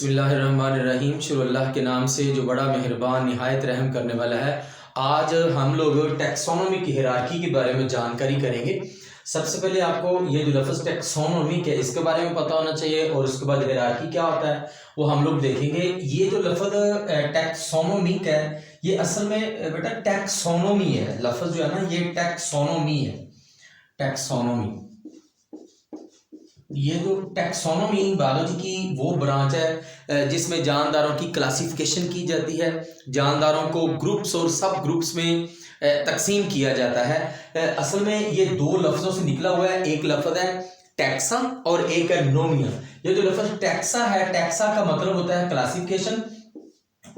बिस्मिल्लाहिर्रहमानिर्रहीम। शुरू अल्लाह के नाम से जो बड़ा मेहरबान निहायत रहम करने वाला है। आज हम लोग टैक्सोनॉमी की हिरार्की के बारे में जानकारी करेंगे। सबसे पहले आपको ये जो लफ्ज़ टैक्सोनॉमी है इसके बारे में पता होना चाहिए और उसके बाद हिरार्की क्या होता है वो हम लोग देखेंगे। ये जो लफ्ज़ टैक्सोनॉमी है ये असल में बेटा टैक्सोनॉमी है। लफ्ज़ जो है ना ये टैक्सोनॉमी है। टैक्सोनॉमी ये जो टैक्सोनॉमी बायोलॉजी की वो ब्रांच है जिसमें जानदारों की क्लासिफिकेशन की जाती है। जानदारों को ग्रुप्स और सब ग्रुप्स में तकसीम किया जाता है। असल में ये दो लफ्ज़ों से निकला हुआ है। एक लफ्ज़ है टैक्सा और एक है नोमिया। ये जो लफ्ज़ टैक्सा है, टैक्सा का मतलब होता है क्लासिफिकेशन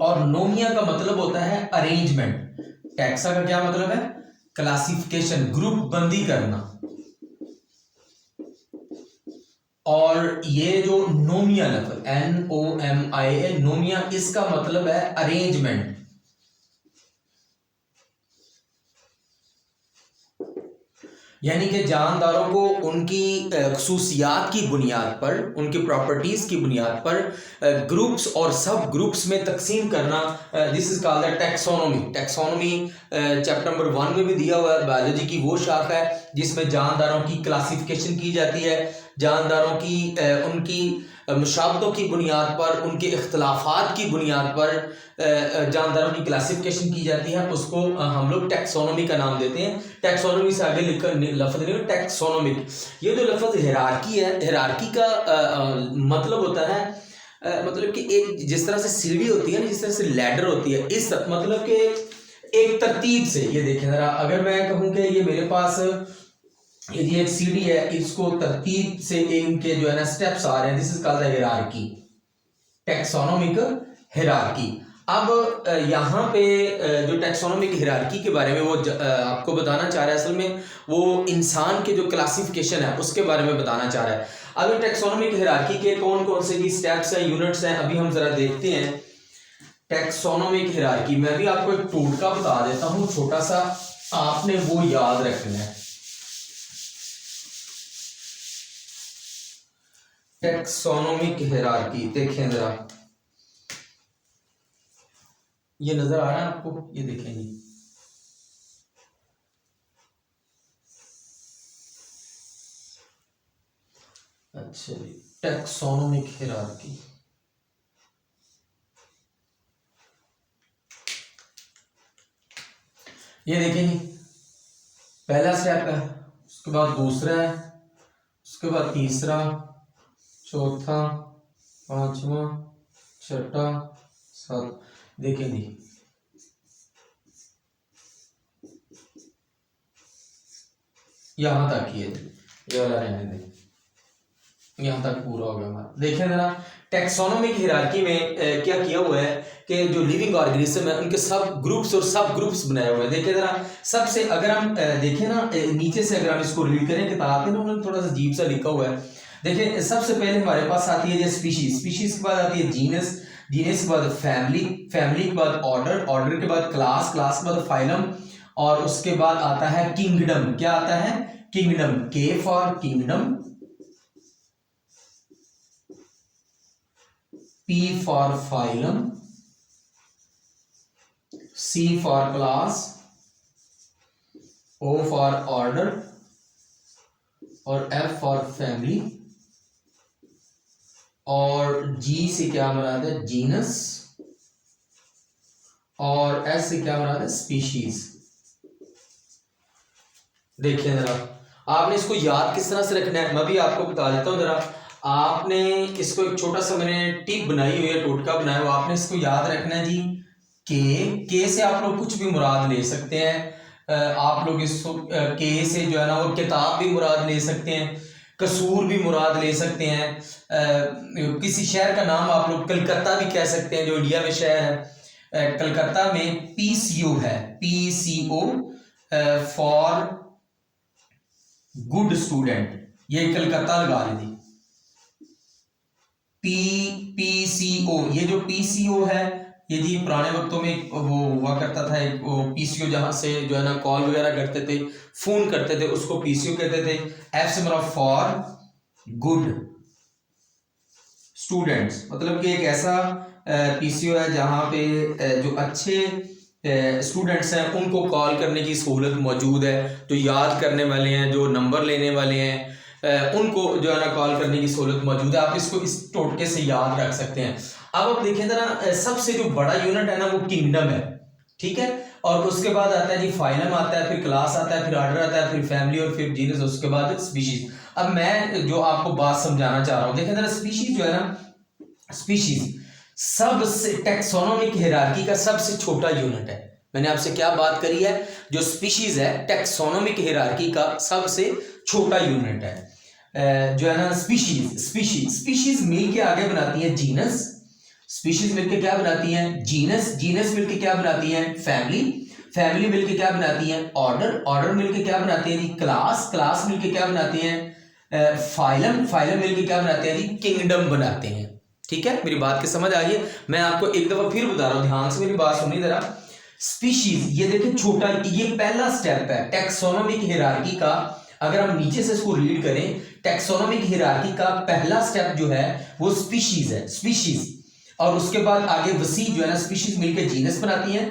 और नोमिया का मतलब होता है अरेंजमेंट। टैक्सा का क्या मतलब है? क्लासिफिकेशन, ग्रुप बंदी करना। और ये जो नोमिया लफ्ज़ NOMIA नोमिया, इसका मतलब है अरेंजमेंट। यानी कि जानदारों को उनकी खसूसियात की बुनियाद पर, उनकी प्रॉपर्टीज की बुनियाद पर ग्रुप्स और सब ग्रुप्स में तकसीम करना, this is called taxonomy. Taxonomy chapter number 1 में भी दिया हुआ है। बायोलॉजी की वो शाख है जिसमें जानदारों की क्लासिफिकेशन की जाती है। जानदारों की उनकी मुशाबतों की बुनियाद पर, उनके इख्तलाफात की बुनियाद पर जानदारों की क्लासिफिकेशन की जाती है। उसको हम लोग टैक्सोनॉमी का नाम देते हैं। टैक्सोनॉमी से आगे लिखकर लफ्ज़ नहीं, टैक्सोनॉमिक। ये जो लफ्ज़ हिरार्की है, हिरार्की का मतलब होता है मतलब कि एक जिस तरह से सीढ़ी होती है ना, जिस तरह से लैडर होती है, इस मतलब के एक तरतीब से। ये देखें जरा, अगर मैं कहूँ कि ये मेरे पास ये एक सीढ़ी है, इसको तरतीब से इनके जो है ना स्टेप्स आ रहे हैं, this is called hierarchy, taxonomic hierarchy. अब यहाँ पे जो टैक्सोनॉमिक हिरार्की के बारे में वो आपको बताना चाह रहा है। असल में वो इंसान के जो क्लासिफिकेशन है उसके बारे में बताना चाह रहा है। अब टैक्सोनॉमिक हिरार्की के कौन कौन से भी स्टेप्स हैं, यूनिट्स हैं, अभी हम जरा देखते हैं। टैक्सोनॉमिक हिरार्की में अभी आपको एक टोटका बता देता हूँ छोटा सा, आपने वो याद रखना है। टैक्सोनॉमिक हिरार्की देखें जरा, ये नजर आ रहा है आपको? ये देखें जी, अच्छा जी, टैक्सोनॉमिक हिरार्की। ये देखें जी, पहला स्टेप है, उसके बाद दूसरा है, उसके बाद तीसरा, चौथा, पांचवा, छठा, सात। देखें जी, यहां तक ये वाला रहने दें, यहां तक पूरा हो गया हमारा। देखें जरा, टैक्सोनॉमिक हिरार्की में क्या किया हुआ है कि जो लिविंग ऑर्गेनिज्म है उनके सब ग्रुप्स और सब ग्रुप्स बनाए हुए हैं। देखिए जरा, सबसे अगर हम देखें ना नीचे से, अगर हम इसको रीड करें किताब में, उन्होंने थोड़ा सा अजीब सा लिखा हुआ है। देखिए सबसे पहले हमारे पास आती है स्पीशीज, स्पीशीज के बाद आती है जीनस, जीनस के बाद फैमिली, फैमिली के बाद ऑर्डर, ऑर्डर के बाद क्लास, क्लास के बाद फाइलम, और उसके बाद आता है किंगडम। क्या आता है? किंगडम। के for kingdom, P for phylum, C for class, O for order और F for family, और G से क्या मुराद है? जीनस, और S से क्या मुराद है? स्पीशीज। देखिए जरा, आपने इसको याद किस तरह से रखना है मैं भी आपको बता देता हूं। जरा आपने इसको एक छोटा सा, मैंने टिप बनाई हुई है, टोटका बनाया हुआ, आपने इसको याद रखना है जी। के से आप लोग कुछ भी मुराद ले सकते हैं। आप लोग इसको के से जो है ना वो किताब भी मुराद ले सकते हैं, कसूर भी मुराद ले सकते हैं। किसी शहर का नाम आप लोग कलकत्ता भी कह सकते हैं, जो इंडिया में शहर है। कलकत्ता में PCO है, PCO फॉर गुड स्टूडेंट, ये कलकत्ता लगा लीजिए। PCO, ये जो PCO है ये जी पुराने वक्तों में वो हुआ करता था, एक PCO जहां से जो है ना कॉल वगैरह करते थे, फोन करते थे, उसको PCO कहते थे। F से मतलब फॉर गुड स्टूडेंट्स, मतलब कि एक ऐसा पीसीओ है जहाँ पे जो अच्छे स्टूडेंट्स हैं उनको कॉल करने की सहूलत मौजूद है, जो याद करने वाले हैं, जो नंबर लेने वाले हैं, उनको जो है ना कॉल करने की सहूलत मौजूद है। आप इसको इस टोटके से याद रख सकते हैं। अब आप देखें जरा, सबसे जो बड़ा यूनिट है ना वो किंगडम है, ठीक है। और उसके बाद आता है जी फाइलम आता है, फिर क्लास आता है, फिर ऑर्डर आता है, फिर फैमिली और फिर जीनस, उसके बाद स्पीशीज। अब मैं जो आपको बात समझाना चाह रहा हूँ, देखें जरा, स्पीशीज जो है ना, स्पीशीज सबसे टैक्सोनॉमिक हायरार्की का सबसे छोटा यूनिट है। मैंने आपसे क्या बात करी है, जो स्पीशीज है टैक्सोनॉमिक हायरार्की का सबसे छोटा यूनिट है, जो है ना स्पीशीज। स्पीशीज मिल के आगे बनाती है जीनस, स्पीशीज मिलके क्या बनाती हैं जीनस, जीनस मिलके क्या बनाती है फैमिली, फैमिली मिलके क्या बनाती है ऑर्डर, ऑर्डर मिलके क्या बनाती है जी क्लास, क्लास मिलके क्या बनाती है फाइलम, फाइलम मिलके क्या बनाते हैं जी किंगडम बनाते हैं। ठीक है, मेरी बात की समझ आ गई। मैं आपको एक दफा फिर बता रहा हूं, ध्यान से मेरी बात सुनिए जरा। स्पीशीज, ये देखिए छोटा, ये पहला स्टेप है टैक्सोनॉमिक हायरार्की का। अगर हम नीचे से इसको रीड करें, टैक्सोनॉमिक हायरार्की का पहला स्टेप जो है वो स्पीशीज है, स्पीशीज। और उसके बाद आगे वसी जो है ना, स्पीशीज मिलकर जीनस बनाती है,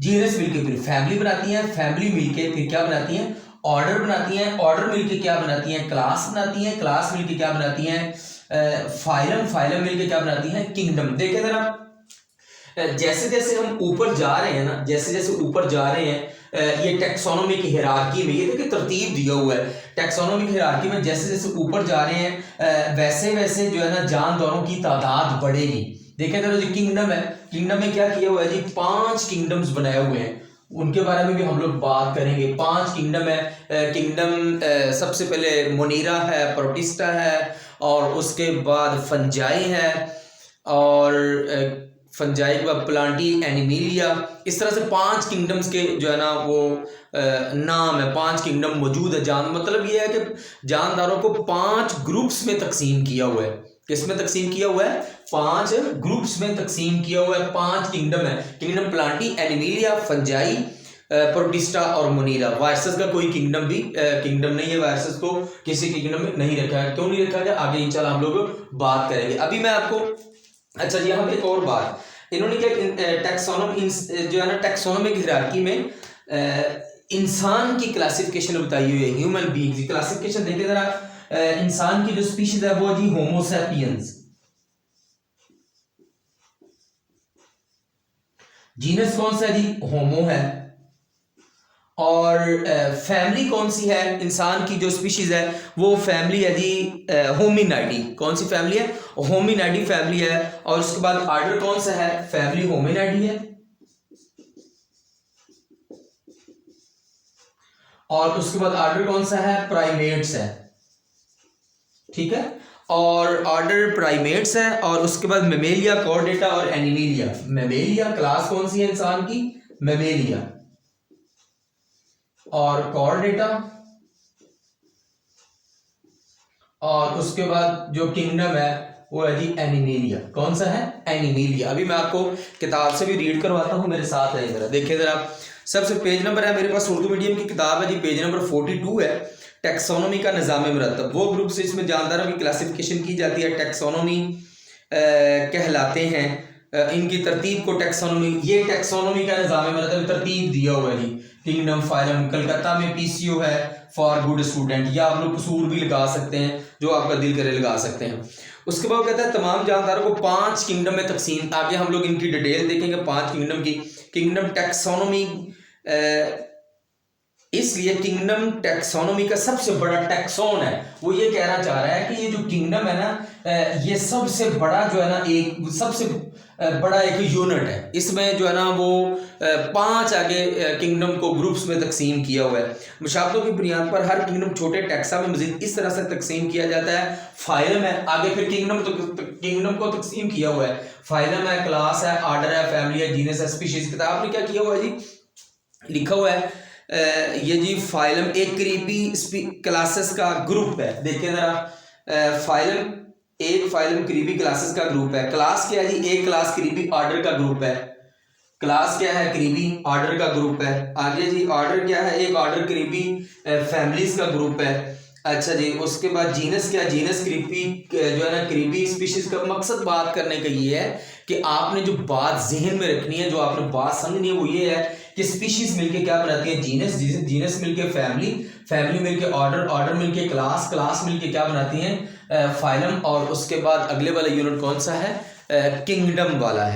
जीनस मिलकर फिर फैमिली बनाती है, फैमिली मिलकर फिर क्या बनाती है ऑर्डर बनाती है, ऑर्डर मिलकर क्या बनाती है क्लास बनाती है, क्लास मिलकर क्या बनाती है फाइलम, फाइलम मिलकर क्या बनाती है किंगडम। देखिए जरा, जैसे जैसे हम ऊपर जा रहे हैं ना, जैसे जैसे ऊपर जा रहे हैं, ये टैक्सोनॉमिक हायरार्की में, ये देखिए तरतीब दिया हुआ है टैक्सोनॉमिक हायरार्की में, जैसे जैसे ऊपर जा रहे हैं वैसे वैसे जो है ना जानदारों की तादाद बढ़ेगी। देखें जरा, जो किंगडम है, किंगडम में क्या किया हुआ है जी 5 किंगडम्स बनाए हुए हैं, उनके बारे में भी हम लोग बात करेंगे। 5 किंगडम है। किंगडम सबसे पहले मोनीरा है, प्रोटिस्टा है, और उसके बाद फंजाई है, और फंजाई के बाद प्लांटी एनिमिलिया। इस तरह से 5 किंगडम्स के जो है ना वो नाम है, 5 किंगडम मौजूद है। जान मतलब ये है कि जानदारों को 5 ग्रुप्स में तकसीम किया हुआ है। किस में तकसीम किया हुआ है 5 ग्रुप्स में तकसीम किया हुआ है। 5 किंगडम है, kingdom Plantae Animalia, fungi, protista और मोनीरा। वायरसेस का कोई किंगडम भी किंगडम नहीं है, वायरसेस को किसी किंगडम में नहीं रखा है। क्यों नहीं रखा गया आगे इंशाल्लाह हम लोग बात करेंगे। अभी मैं आपको, अच्छा जी यहाँ पे एक और बात, इन्होंने क्या टैक्सोनॉमी जो है ना टैक्सोनॉमिक हायरार्की में इंसान की क्लासिफिकेशन बताई हुई है, ह्यूमन बीइंग्स की क्लासिफिकेशन। देखिए जरा, इंसान की जो स्पीशीज है वो जी होमो सैपियंस, जीनस कौन सा है जी होमो है, और फैमिली कौन सी है इंसान की जो स्पीशीज है वो फैमिली है जी होमिनाइडी। कौन सी फैमिली है होमिनाइडी फैमिली है। और उसके बाद ऑर्डर कौन सा है फैमिली होमिनाइडी है, और उसके बाद ऑर्डर कौन सा है प्राइमेट्स है, ठीक है। और ऑर्डर प्राइमेट्स है, और उसके बाद मेमेलिया, कॉर्डेटा और एनिमेलिया। मेमेलिया क्लास कौन सी है इंसान की मेमेलिया, और कॉर्डेटा, और उसके बाद जो किंगडम है वो है जी एनिमेलिया। कौन सा है एनिमेलिया। अभी मैं आपको किताब से भी रीड करवाता हूं, मेरे साथ है जरा। देखिए जरा, सबसे पेज नंबर है मेरे पास उर्दू मीडियम की किताब है जी, पेज नंबर 42 है, टैक्सोनॉमी का निज़ाम मुरतब। वो ग्रुप से इसमें जानदारों की क्लासिफिकेशन की जाती है, टैक्सोनॉमी कहलाते हैं। इनकी तरतीब को टैक्सोनॉमी, ये टैक्सोनॉमी का निज़ाम मुरतब तरतीब दिया हुआ है जी। किंगडम, फाइलम, कलकत्ता में पीसीओ है फॉर गुड स्टूडेंट, या आप लोग कसूर भी लगा सकते हैं, जो आपका दिल करे लगा सकते हैं। उसके बाद कहता है तमाम जानदारों को 5 किंगडम में तकसीम। आगे हम लोग इनकी डिटेल देखेंगे 5 किंगडम की। किंगडम टैक्सोनॉमी, इसलिए किंगडम टैक्सोनॉमी का सबसे बड़ा टैक्सोन है। वो ये कहना चाह रहा है कि ये जो किंगडम है ना, ये सबसे बड़ा जो है ना, एक सबसे बड़ा एक यूनिट है। इसमें जो है ना वो 5 आगे किंगडम को ग्रुप्स में तकसीम किया हुआ है। मुशाबतों की बुनियाद पर हर किंगडम छोटे टैक्सा में मजीद इस तरह से तकसीम किया जाता है। फाइलम है, आगे फिर किंगडम को तकसीम किया हुआ है। फाइलम है, क्लास है, ऑर्डर है, फैमिली है, जीनस है, स्पीशीज। किताब में क्या किया हुआ है जी, लिखा हुआ है ये जी फाइलम एक करीबी क्लासेस का ग्रुप है। देखिए जरा, फाइलम एक फाइलम करीबी क्लासेस का ग्रुप है। क्लास क्या है जी, एक क्लास करीबी ऑर्डर का ग्रुप है। क्लास क्या है करीबी ऑर्डर का ग्रुप है। आगे जी ऑर्डर क्या है, एक ऑर्डर करीबी फैमिलीज का ग्रुप है। अच्छा जी, उसके बाद जीनस क्या, जीनस क्रीपी जो है ना, क्रीपी स्पीशीज का मकसद बात करने का ये है कि आपने जो बात जहन में रखनी है, जो आपने बात समझनी है वो ये है कि स्पीशीज मिलके क्या बनाती है, जीनस, जीनस मिलके फैमिली, फैमिली मिलके ऑर्डर, ऑर्डर मिलके क्लास, क्लास मिलके क्या बनाती है, फाइलम, और उसके बाद अगले वाला यूनिट कौन सा है, किंगडम वाला है।